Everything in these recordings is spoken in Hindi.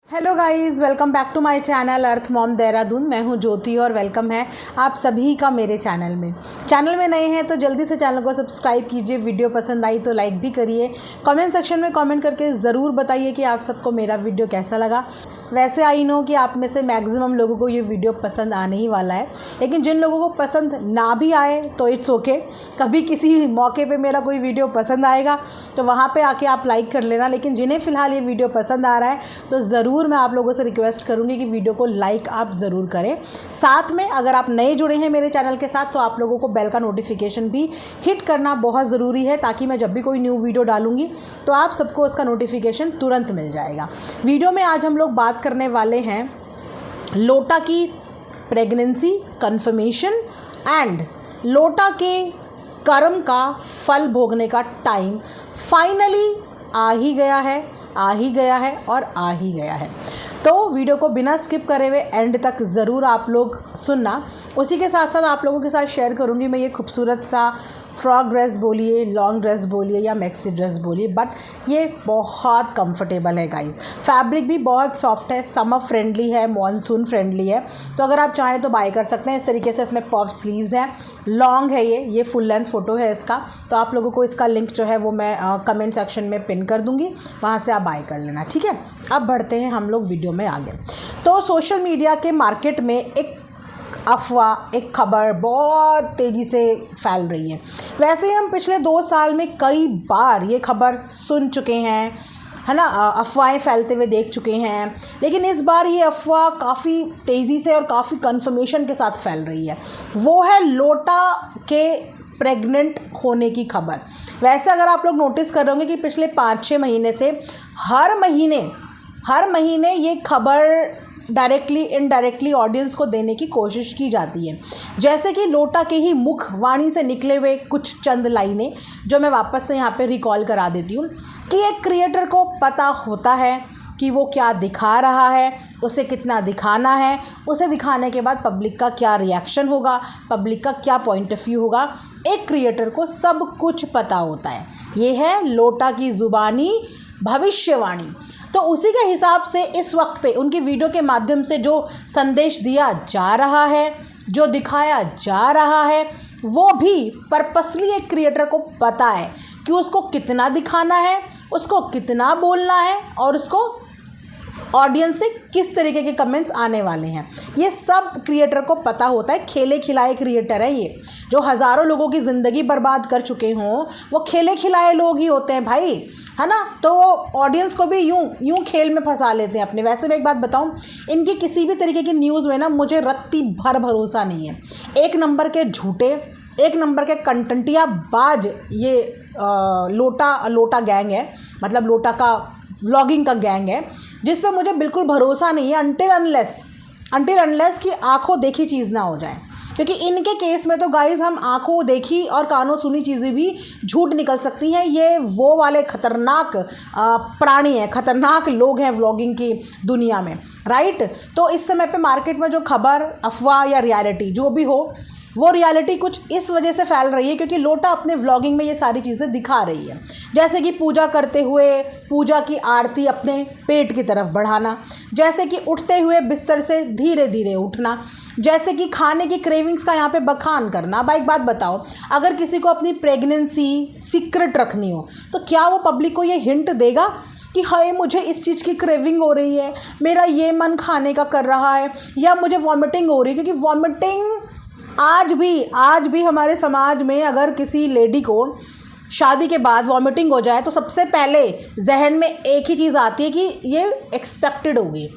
Hello guys, welcome back to my channel earth mom Dehradun. मैं हूं ज्योति और वेलकम है आप सभी का मेरे चैनल में नए हैं तो जल्दी से चैनल को सब्सक्राइब कीजिए। वीडियो पसंद आई तो लाइक भी करिए। कमेंट सेक्शन में कमेंट करके ज़रूर बताइए कि आप सबको मेरा वीडियो कैसा लगा। वैसे आई नो कि आप में से मैक्सिमम लोगों को ये वीडियो पसंद आने ही वाला है, लेकिन जिन लोगों को पसंद ना भी आए तो इट्स ओके। कभी किसी मौके पे मेरा कोई वीडियो पसंद आएगा तो वहाँ पे आके आप लाइक कर लेना, लेकिन जिन्हें फ़िलहाल ये वीडियो पसंद आ रहा है तो ज़रूर मैं आप लोगों से रिक्वेस्ट करूँगी कि वीडियो को लाइक आप ज़रूर करें। साथ में अगर आप नए जुड़े हैं मेरे चैनल के साथ तो आप लोगों को बेल का नोटिफिकेशन भी हिट करना बहुत ज़रूरी है, ताकि मैं जब भी कोई न्यू वीडियो डालूँगी तो आप सबको उसका नोटिफिकेशन तुरंत मिल जाएगा। वीडियो में आज हम लोग बात करने वाले हैं लोटा की प्रेगनेंसी कंफर्मेशन एंड लोटा के कर्म का फल भोगने का टाइम फाइनली आ ही गया है और आ ही गया है। तो वीडियो को बिना स्किप करे हुए एंड तक ज़रूर आप लोग सुनना। उसी के साथ साथ आप लोगों के साथ शेयर करूँगी मैं ये खूबसूरत सा फ्रॉक ड्रेस बोलिए, लॉन्ग ड्रेस बोलिए या मैक्सी ड्रेस बोलिए, बट ये बहुत कंफर्टेबल है गाइस। फैब्रिक भी बहुत सॉफ्ट है, समर फ्रेंडली है, मॉनसून फ्रेंडली है। तो अगर आप चाहें तो बाय कर सकते हैं। इस तरीके से इसमें पफ स्लीव्स हैं, लॉन्ग है ये फुल लेंथ फ़ोटो है इसका। तो आप लोगों को इसका लिंक जो है वो मैं कमेंट सेक्शन में पिन कर दूँगी, वहाँ से आप बाय कर लेना, ठीक है। अब बढ़ते हैं हम लोग वीडियो में आगे। तो सोशल मीडिया के मार्केट में एक अफवाह, एक खबर बहुत तेज़ी से फैल रही है। वैसे हम पिछले 2 साल में कई बार ये खबर सुन चुके हैं, है ना, अफवाहें फैलते हुए देख चुके हैं, लेकिन इस बार ये अफवाह काफ़ी तेज़ी से और काफ़ी कंफर्मेशन के साथ फैल रही है। वो है लोटा के प्रेग्नेंट होने की खबर। वैसे अगर आप लोग नोटिस कर रहे होंगे कि पिछले 5-6 महीने से हर महीने ये खबर डायरेक्टली इनडायरेक्टली ऑडियंस को देने की कोशिश की जाती है। जैसे कि लोटा के ही मुख वाणी से निकले हुए कुछ चंद लाइनें जो मैं वापस से यहाँ पे रिकॉल करा देती हूँ कि एक क्रिएटर को पता होता है कि वो क्या दिखा रहा है, उसे कितना दिखाना है, उसे दिखाने के बाद पब्लिक का क्या रिएक्शन होगा, पब्लिक का क्या पॉइंट ऑफ व्यू होगा। एक क्रिएटर को सब कुछ पता होता है। ये है लोटा की ज़ुबानी भविष्यवाणी। तो उसी के हिसाब से इस वक्त पे उनकी वीडियो के माध्यम से जो संदेश दिया जा रहा है, जो दिखाया जा रहा है, वो भी पर्पसली एक क्रिएटर को पता है कि उसको कितना दिखाना है, उसको कितना बोलना है और उसको ऑडियंस से किस तरीके के कमेंट्स आने वाले हैं। ये सब क्रिएटर को पता होता है। खेले खिलाए क्रिएटर है ये, जो हज़ारों लोगों की ज़िंदगी बर्बाद कर चुके हों वो खेले खिलाए लोग ही होते हैं भाई, है ना। तो ऑडियंस को भी यूं खेल में फंसा लेते हैं अपने। वैसे मैं एक बात बताऊं, इनकी किसी भी तरीके की न्यूज़ में ना मुझे रत्ती भर भरोसा नहीं है। एक नंबर के झूठे, एक नंबर के कंटेंटिया बाज ये लोटा गैंग है, मतलब लोटा का व्लॉगिंग का गैंग है, जिस पे मुझे बिल्कुल भरोसा नहीं है अनटिल अनलेस कि आंखों देखी चीज़ ना हो जाए। क्योंकि इनके केस में तो गाइस हम आंखों देखी और कानों सुनी चीज़ें भी झूठ निकल सकती हैं। ये वो वाले खतरनाक प्राणी हैं, खतरनाक लोग हैं व्लॉगिंग की दुनिया में, राइट। तो इस समय पे मार्केट में जो खबर, अफवाह या रियलिटी जो भी हो, वो रियलिटी कुछ इस वजह से फैल रही है क्योंकि लोटा अपने व्लॉगिंग में ये सारी चीज़ें दिखा रही है। जैसे कि पूजा करते हुए पूजा की आरती अपने पेट की तरफ बढ़ाना, जैसे कि उठते हुए बिस्तर से धीरे धीरे उठना, जैसे कि खाने की क्रेविंग्स का यहाँ पे बखान करना। अब एक बात बताओ, अगर किसी को अपनी प्रेगनेंसी सीक्रेट रखनी हो तो क्या वो पब्लिक को ये हिंट देगा कि हाय मुझे इस चीज़ की क्रेविंग हो रही है, मेरा ये मन खाने का कर रहा है, या मुझे वॉमिटिंग हो रही है? क्योंकि वॉमिटिंग आज भी हमारे समाज में अगर किसी लेडी को शादी के बाद वॉमिटिंग हो जाए तो सबसे पहले जहन में एक ही चीज़ आती है कि ये एक्सपेक्टेड होगी,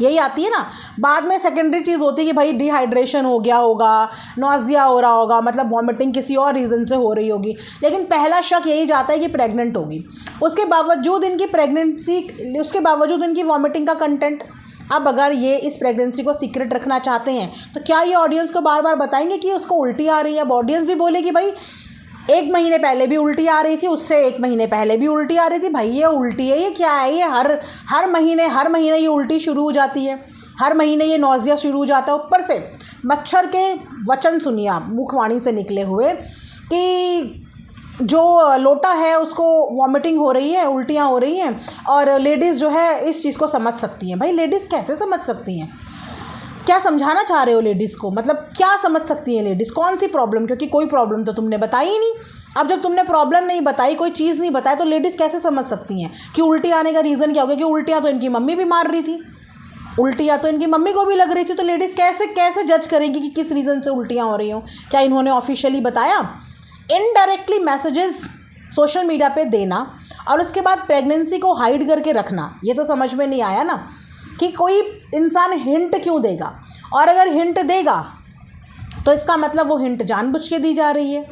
यही आती है ना। बाद में सेकेंडरी चीज़ होती है कि भाई डिहाइड्रेशन हो गया होगा, नॉजिया हो रहा होगा, मतलब वॉमिटिंग किसी और रीज़न से हो रही होगी, लेकिन पहला शक यही जाता है कि प्रेग्नेंट होगी। उसके बावजूद इनकी वॉमिटिंग का कंटेंट। अब अगर ये इस प्रेगनेंसी को सीक्रेट रखना चाहते हैं तो क्या ये ऑडियंस को बार बार बताएंगे कि उसको उल्टी आ रही है? अब ऑडियंस भी बोलेगी भाई 1 महीने पहले भी उल्टी आ रही थी, उससे 1 महीने पहले भी उल्टी आ रही थी, भाई ये उल्टी है, ये क्या है? ये हर महीने ये उल्टी शुरू हो जाती है, हर महीने ये नौजिया शुरू हो जाता है। ऊपर से मच्छर के वचन सुनिए आप मुखवाणी से निकले हुए कि जो लोटा है उसको वॉमिटिंग हो रही है, उल्टियाँ हो रही हैं, और लेडीज़ जो है इस चीज़ को समझ सकती हैं। भाई लेडीज़ कैसे समझ सकती हैं? क्या समझाना चाह रहे हो लेडीज़ को? मतलब क्या समझ सकती हैं लेडीज़? कौन सी प्रॉब्लम? क्योंकि कोई प्रॉब्लम तो तुमने बताई ही नहीं। अब जब तुमने प्रॉब्लम नहीं बताई, कोई चीज़ नहीं बताई, तो लेडीज़ कैसे समझ सकती हैं कि उल्टी आने का रीज़न क्या हो गया? कि उल्टियाँ तो इनकी मम्मी भी मार रही थी, उल्टियाँ तो इनकी मम्मी को भी लग रही थी। तो लेडीज़ कैसे कैसे जज करेंगी कि किस रीज़न से उल्टियाँ हो रही हों? क्या इन्होंने ऑफिशियली बताया? इनडायरेक्टली मैसेजेस सोशल मीडिया पे देना और उसके बाद प्रेगनेंसी को हाइड करके रखना, ये तो समझ में नहीं आया ना कि कोई इंसान हिंट क्यों देगा। और अगर हिंट देगा तो इसका मतलब वो हिंट जानबूझ के दी जा रही है,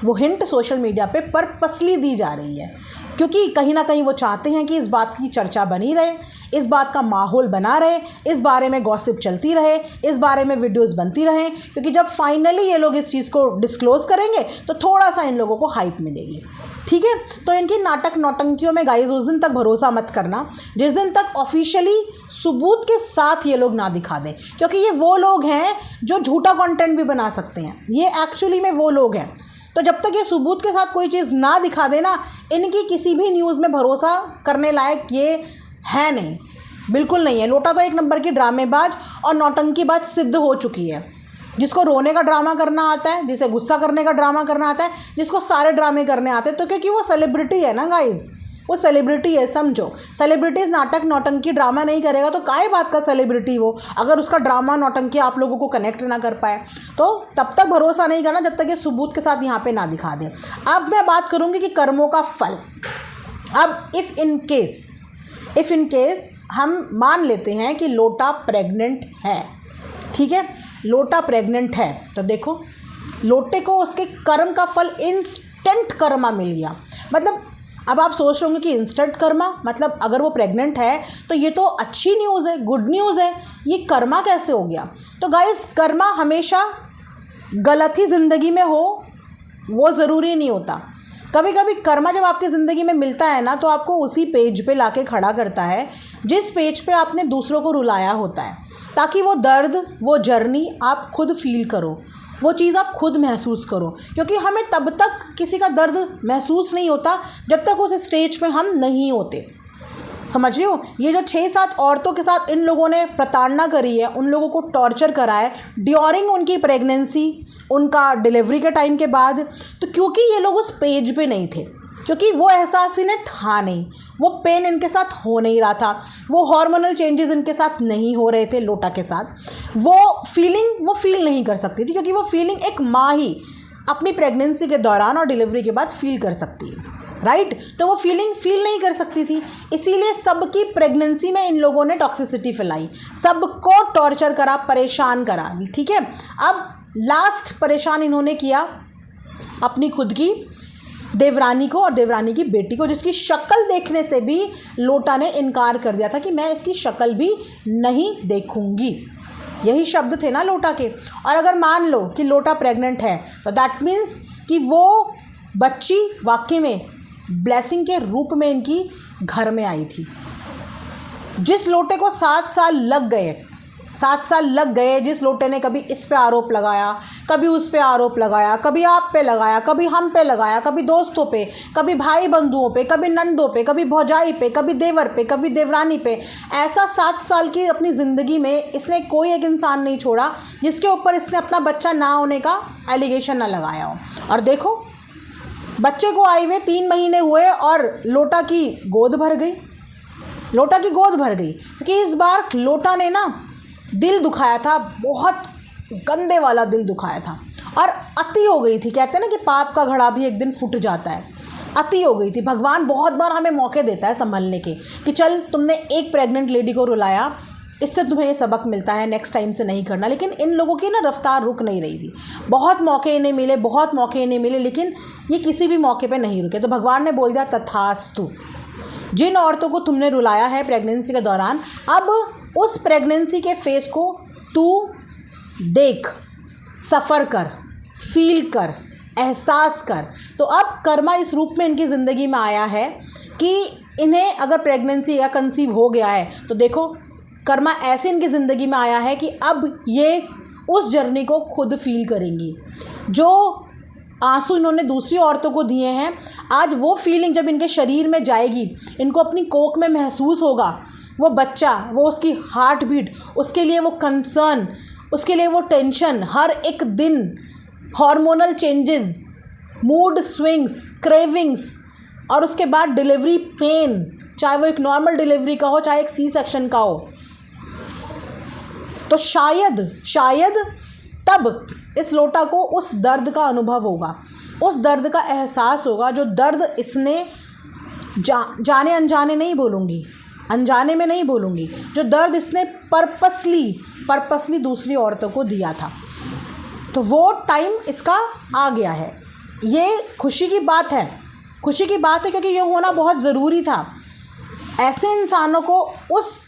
वो हिंट सोशल मीडिया पे पर्पसली दी जा रही है, क्योंकि कहीं ना कहीं वो चाहते हैं कि इस बात की चर्चा बनी रहे, इस बात का माहौल बना रहे, इस बारे में गॉसिप चलती रहे, इस बारे में वीडियोस बनती रहें। क्योंकि जब फाइनली ये लोग इस चीज़ को डिस्क्लोज करेंगे तो थोड़ा सा इन लोगों को हाइप मिलेगी। ठीक है, तो इनकी नाटक नौटंकियों में गाइस उस दिन तक भरोसा मत करना जिस दिन तक ऑफिशियली सबूत के साथ ये लोग ना दिखा दें, क्योंकि ये वो लोग हैं जो झूठा कंटेंट भी बना सकते हैं। ये एक्चुअली में वो लोग हैं। तो जब तक ये सबूत के साथ कोई चीज़ ना दिखा देना, इनकी किसी भी न्यूज़ में भरोसा करने लायक ये है नहीं, बिल्कुल नहीं है। लोटा तो एक नंबर की ड्रामेबाज और नौटंकीबाज सिद्ध हो चुकी है। जिसको रोने का ड्रामा करना आता है, जिसे गुस्सा करने का ड्रामा करना आता है, जिसको सारे ड्रामे करने आते हैं, तो क्योंकि वो सेलिब्रिटी है ना गाइज, वो सेलिब्रिटी है, समझो। सेलिब्रिटीज़ नाटक नौटंकी ड्रामा नहीं करेगा तो काहे बात का सेलिब्रिटी वो, अगर उसका ड्रामा नौटंकी आप लोगों को कनेक्ट ना कर पाए। तो तब तक भरोसा नहीं करना जब तक ये सबूत के साथ यहाँ पे ना दिखा दे। अब मैं बात करूँगी कि कर्मों का फल। अब इफ़ इन केस हम मान लेते हैं कि लोटा प्रेग्नेंट है, ठीक है, लोटा प्रेग्नेंट है, तो देखो लोटे को उसके कर्म का फल इंस्टेंट कर्मा मिल गया। मतलब अब आप सोच रहे होंगे कि इंस्टेंट कर्मा मतलब अगर वो प्रेग्नेंट है तो ये तो अच्छी न्यूज़ है, गुड न्यूज़ है, ये कर्मा कैसे हो गया? तो गाइस कर्मा हमेशा गलत ही ज़िंदगी में हो वो ज़रूरी नहीं होता। कभी कभी कर्मा जब आपकी ज़िंदगी में मिलता है ना, तो आपको उसी पेज पे लाके खड़ा करता है जिस पेज पे आपने दूसरों को रुलाया होता है, ताकि वो दर्द, वो जर्नी आप खुद फील करो, वो चीज़ आप खुद महसूस करो। क्योंकि हमें तब तक किसी का दर्द महसूस नहीं होता जब तक उस स्टेज पे हम नहीं होते, समझ रहे हो? ये जो 6-7 औरतों के साथ इन लोगों ने प्रताड़ना करी है, उन लोगों को टॉर्चर करा है ड्यूरिंग उनकी प्रेगनेंसी, उनका डिलीवरी के टाइम के बाद, तो क्योंकि ये लोग उस पेज पे नहीं थे, क्योंकि वो एहसास इन्हें था नहीं, वो पेन इनके साथ हो नहीं रहा था, वो हार्मोनल चेंजेस इनके साथ नहीं हो रहे थे लोटा के साथ, वो फील नहीं कर सकती थी, क्योंकि वो फीलिंग एक माँ ही अपनी प्रेगनेंसी के दौरान और डिलीवरी के बाद फील कर सकती है, राइट? तो वो फील नहीं कर सकती थी, इसीलिए सबकी प्रेगनेंसी में इन लोगों ने टॉक्सिसिटी फैलाई, सबको टॉर्चर करा, परेशान करा, ठीक है। अब लास्ट परेशान इन्होंने किया अपनी खुद की देवरानी को और देवरानी की बेटी को, जिसकी शक्ल देखने से भी लोटा ने इनकार कर दिया था कि मैं इसकी शक्ल भी नहीं देखूंगी। यही शब्द थे ना लोटा के। और अगर मान लो कि लोटा प्रेग्नेंट है तो दैट मीन्स कि वो बच्ची वाकई में ब्लेसिंग के रूप में इनकी घर में आई थी। जिस लोटे को 7 साल लग गए, जिस लोटे ने कभी इस पे आरोप लगाया, कभी उस पे आरोप लगाया, कभी आप पे लगाया, कभी हम पे लगाया, कभी दोस्तों पे, कभी भाई बंधुओं पे, कभी नंदों पे, कभी भौजाई पे, कभी देवर पे, कभी देवरानी पे, ऐसा 7 साल की अपनी ज़िंदगी में इसने कोई एक इंसान नहीं छोड़ा जिसके ऊपर इसने अपना बच्चा ना होने का एलिगेशन ना लगाया हो। और देखो बच्चे को आए हुए 3 महीने हुए और लोटा की गोद भर गई, क्योंकि इस बार लोटा ने ना दिल दुखाया था, बहुत गंदे वाला दिल दुखाया था और अति हो गई थी। कहते हैं ना कि पाप का घड़ा भी एक दिन फूट जाता है, अति हो गई थी। भगवान बहुत बार हमें मौके देता है संभलने के कि चल तुमने एक प्रेग्नेंट लेडी को रुलाया, इससे तुम्हें ये सबक मिलता है, नेक्स्ट टाइम से नहीं करना। लेकिन इन लोगों की ना रफ्तार रुक नहीं रही थी, बहुत मौके इन्हें मिले, लेकिन ये किसी भी मौके पे नहीं रुके। तो भगवान ने बोल दिया तथास्तु, जिन औरतों को तुमने रुलाया है प्रेगनेंसी के दौरान, अब उस प्रेगनेंसी के फेस को तू देख, सफ़र कर, फील कर, एहसास कर। तो अब कर्मा इस रूप में इनकी ज़िंदगी में आया है कि इन्हें अगर प्रेगनेंसी या कंसीव हो गया है तो देखो कर्मा ऐसे इनकी ज़िंदगी में आया है कि अब ये उस जर्नी को खुद फील करेंगी जो आंसू इन्होंने दूसरी औरतों को दिए हैं, आज वो फीलिंग जब इनके शरीर में जाएगी, इनको अपनी कोख में महसूस होगा, वो बच्चा, वो उसकी हार्ट बीट, उसके लिए वो कंसर्न, उसके लिए वो टेंशन, हर एक दिन hormonal changes, mood swings, cravings, और उसके बाद डिलीवरी पेन, चाहे वो एक नॉर्मल डिलीवरी का हो चाहे एक सी सेक्शन का हो। तो शायद तब इस लोटा को उस दर्द का अनुभव होगा, उस दर्द का एहसास होगा, जो दर्द इसने जाने अनजाने नहीं बोलूँगी, अनजाने में नहीं बोलूँगी, जो दर्द इसने पर्पसली दूसरी औरतों को दिया था। तो वो टाइम इसका आ गया है। ये खुशी की बात है, खुशी की बात है, क्योंकि ये होना बहुत ज़रूरी था। ऐसे इंसानों को उस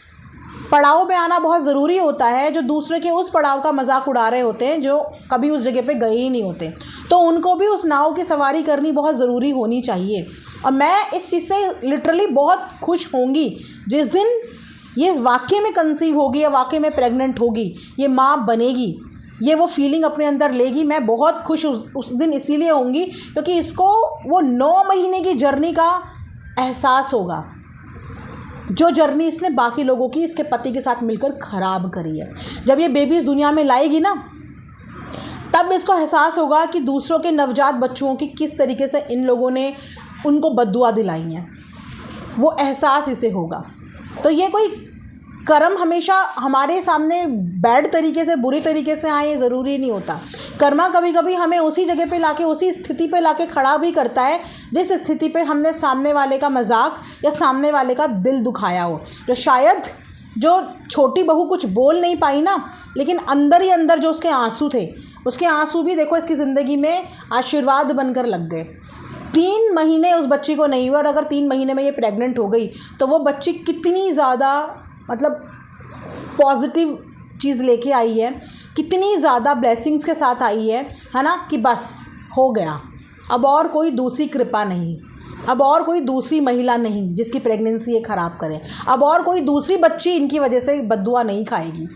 पड़ाव में आना बहुत ज़रूरी होता है जो दूसरे के उस पड़ाव का मजाक उड़ा रहे होते हैं, जो कभी उस जगह पे गए ही नहीं होते। तो उनको भी उस नाव की सवारी करनी बहुत ज़रूरी होनी चाहिए। और मैं इस चीज़ से लिटरली बहुत खुश होंगी जिस दिन ये वाकई में कंसीव होगी या वाकई में प्रेग्नेंट होगी, ये माँ बनेगी, ये वो फीलिंग अपने अंदर लेगी। मैं बहुत खुश उस दिन इसीलिए होंगी क्योंकि इसको वो 9 महीने की जर्नी का एहसास होगा, जो जर्नी इसने बाकी लोगों की इसके पति के साथ मिलकर ख़राब करी है। जब ये बेबी इस दुनिया में लाएगी ना, तब इसको एहसास होगा कि दूसरों के नवजात बच्चों की किस तरीके से इन लोगों ने उनको बद्दुआ दिलाई हैं, वो एहसास इसे होगा। तो ये कोई कर्म हमेशा हमारे सामने बैड तरीके से, बुरी तरीके से आए, ये ज़रूरी नहीं होता। कर्मा कभी कभी हमें उसी जगह पे लाके, उसी स्थिति पे लाके खड़ा भी करता है जिस स्थिति पे हमने सामने वाले का मजाक या सामने वाले का दिल दुखाया हो। तो शायद जो छोटी बहू कुछ बोल नहीं पाई ना, लेकिन अंदर ही अंदर जो उसके आंसू थे, उसके आंसू भी देखो इसकी ज़िंदगी में आशीर्वाद बनकर लग गए। 3 महीने उस बच्ची को नहीं हुआ, और अगर 3 महीने में ये प्रेग्नेंट हो गई तो वो बच्ची कितनी ज़्यादा मतलब पॉजिटिव चीज़ लेके आई है, कितनी ज़्यादा ब्लेसिंग्स के साथ आई है ना, कि बस हो गया, अब और कोई दूसरी कृपा नहीं, अब और कोई दूसरी महिला नहीं जिसकी प्रेगनेंसी ये ख़राब करे, अब और कोई दूसरी बच्ची इनकी वजह से बद्दुआ नहीं खाएगी,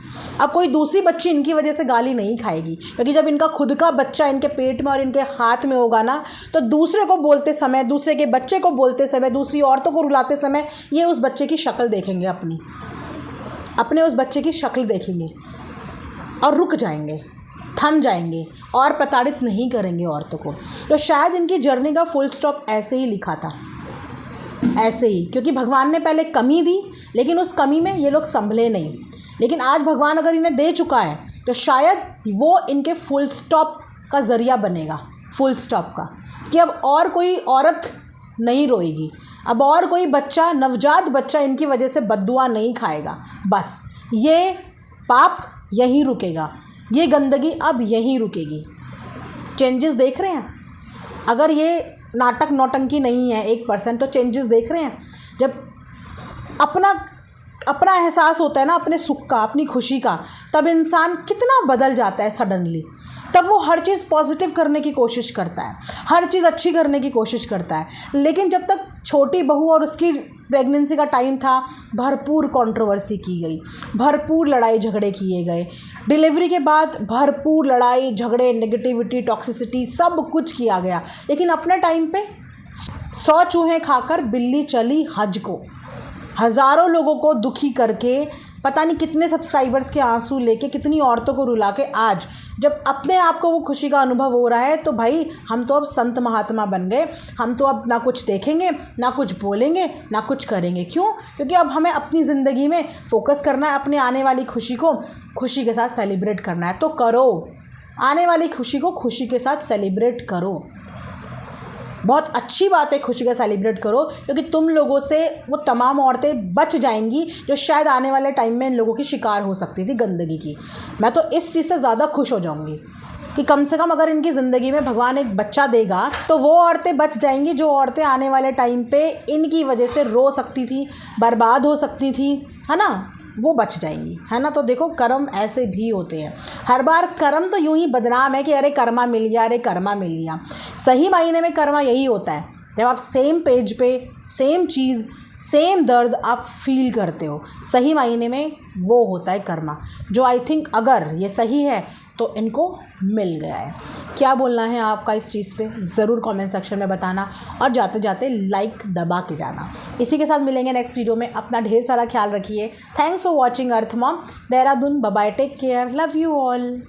अब कोई दूसरी बच्ची इनकी वजह से गाली नहीं खाएगी। क्योंकि जब इनका खुद का बच्चा इनके पेट में और इनके हाथ में होगा ना, तो दूसरे को बोलते समय, दूसरे के बच्चे को बोलते समय, दूसरी औरतों को रुलाते समय ये उस बच्चे की शक्ल देखेंगे, अपने उस बच्चे की शक्ल देखेंगे और रुक जाएंगे, थम जाएंगे और प्रताड़ित नहीं करेंगे औरतों को। तो शायद इनकी जर्नी का फुल स्टॉप ऐसे ही लिखा था, ऐसे ही, क्योंकि भगवान ने पहले कमी दी, लेकिन उस कमी में ये लोग संभले नहीं। लेकिन आज भगवान अगर इन्हें दे चुका है तो शायद वो इनके फुल स्टॉप का ज़रिया बनेगा, फुल स्टॉप का, कि अब और कोई औरत नहीं रोएगी, अब और कोई बच्चा, नवजात बच्चा इनकी वजह से बद्दुआ नहीं खाएगा। बस ये पाप यहीं रुकेगा, ये गंदगी अब यहीं रुकेगी। चेंजेस देख रहे हैं? अगर ये नाटक नौटंकी नहीं है 1%, तो चेंजेस देख रहे हैं। जब अपना एहसास होता है ना, अपने सुख का, अपनी खुशी का, तब इंसान कितना बदल जाता है सडनली। तब वो हर चीज़ पॉजिटिव करने की कोशिश करता है, हर चीज़ अच्छी करने की कोशिश करता है। लेकिन जब तक छोटी बहू और उसकी प्रेगनेंसी का टाइम था, भरपूर कंट्रोवर्सी की गई, भरपूर लड़ाई झगड़े किए गए। डिलीवरी के बाद भरपूर लड़ाई झगड़े, नेगेटिविटी, टॉक्सिसिटी, सब कुछ किया गया। लेकिन अपने टाइम पे 100 चूहे खाकर बिल्ली चली हज को, हज़ारों लोगों को दुखी करके, पता नहीं कितने सब्सक्राइबर्स के आंसू लेके, कितनी औरतों को रुला के, आज जब अपने आप को वो खुशी का अनुभव हो रहा है, तो भाई हम तो अब संत महात्मा बन गए। हम तो अब ना कुछ देखेंगे, ना कुछ बोलेंगे, ना कुछ करेंगे। क्यों? क्योंकि अब हमें अपनी ज़िंदगी में फोकस करना है, अपने आने वाली खुशी को खुशी के साथ सेलिब्रेट करना है। तो करो, आने वाली खुशी को खुशी के साथ सेलिब्रेट करो। बहुत अच्छी बात है, खुशी का सेलिब्रेट करो, क्योंकि तुम लोगों से वो तमाम औरतें बच जाएंगी जो शायद आने वाले टाइम में इन लोगों की शिकार हो सकती थी गंदगी की। मैं तो इस चीज़ से ज़्यादा खुश हो जाऊंगी कि कम से कम अगर इनकी ज़िंदगी में भगवान एक बच्चा देगा तो वो औरतें बच जाएंगी जो औरतें आने वाले टाइम पे इनकी वजह से रो सकती थी, बर्बाद हो सकती थी, है ना, वो बच जाएंगी, है ना। तो देखो, कर्म ऐसे भी होते हैं। हर बार कर्म तो यूं ही बदनाम है कि अरे कर्मा मिल गया, अरे कर्मा मिल गया। सही मायने में कर्मा यही होता है जब आप सेम पेज पे सेम चीज़, सेम दर्द आप फील करते हो। सही मायने में वो होता है कर्मा, जो आई थिंक अगर ये सही है तो इनको मिल गया है। क्या बोलना है आपका इस चीज़ पे ज़रूर कमेंट सेक्शन में बताना, और जाते जाते लाइक दबा के जाना। इसी के साथ मिलेंगे नेक्स्ट वीडियो में। अपना ढेर सारा ख्याल रखिए। Thanks for watching earth mom Dehradun. Bye bye, take care, love you all.